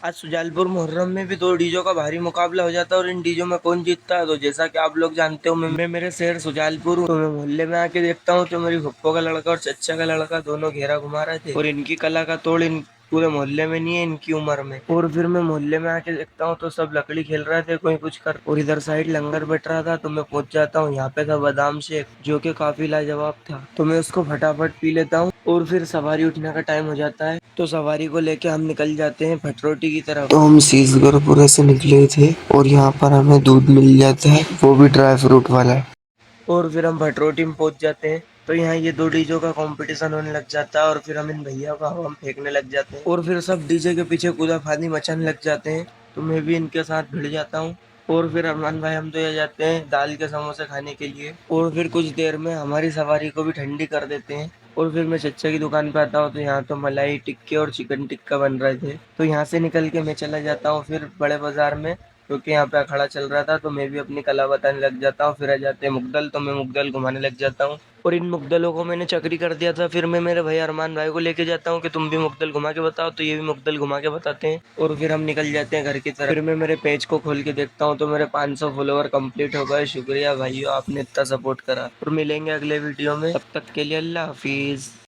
आज सुजालपुर मुहर्रम में भी दो डीजों का भारी मुकाबला हो जाता है और इन डीजों में कौन जीतता है। तो जैसा कि आप लोग जानते हो, मैं मेरे शहर सुजालपुर हूँ, तो मैं मोहल्ले में आके देखता हूँ तो मेरी फुप्पो का लड़का और चच्चा का लड़का दोनों घेरा घुमा रहे थे और इनकी कला का तोड़ इन पूरे मोहल्ले में नहीं है इनकी उम्र में। और फिर मैं मोहल्ले में आके देखता हूँ तो सब लकड़ी खेल रहे थे, कोई कुछ कर, और इधर साइड लंगर बैठ रहा था। तो मैं पहुंच जाता हूँ, यहाँ पे था बादाम शेक जो कि काफी लाजवाब था। तो मैं उसको फटाफट पी लेता हूँ और फिर सवारी उठने का टाइम हो जाता है। तो सवारी को लेके हम निकल जाते हैं भटरोटी की तरफ। तो हम सीसगढ़पुरा से निकले थे और यहाँ पर हमें दूध मिल जाता है, वो भी ड्राई फ्रूट वाला। और फिर हम भटरोटी में पहुंच जाते हैं। तो यहाँ ये दो डीजों का कंपटीशन होने लग जाता है और फिर हम इन भैया को हवा में फेंकने लग जाते हैं और फिर सब डीजे के पीछे कूदाफानी मचाने लग जाते हैं। तो मैं भी इनके साथ भिड़ जाता हूँ और फिर अरमान भाई हम तो ये जाते हैं दाल के समोसे खाने के लिए। और फिर कुछ देर में हमारी सवारी को भी ठंडी कर देते हैं और फिर मैं चच्चा की दुकान पे आता हूँ। तो यहाँ तो मलाई टिक्के और चिकन टिक्का बन रहे थे। तो यहाँ से निकल के मैं चला जाता हूँ फिर बड़े बाजार में, क्योंकि यहाँ पे अखाड़ा चल रहा था। तो मैं भी अपनी कला बताने लग जाता हूँ। फिर आ जाते हैं मुग्दल, तो मैं मुग्दल घुमाने लग जाता हूँ और इन मुग्दलों को मैंने चक्री कर दिया था। फिर मैं मेरे भाई अरमान भाई को लेके जाता हूँ कि तुम भी मुग्दल घुमा के बताओ, तो ये भी मुग्दल घुमा के बताते हैं और फिर हम निकल जाते हैं घर की तरफ। फिर मैं मेरे पेज को खोल के देखता हूँ तो मेरे 500 फॉलोवर कंप्लीट हो गए। शुक्रिया भाइयों, आपने इतना सपोर्ट करा और मिलेंगे अगले वीडियो में। तब तक के लिए अल्लाह हाफिज।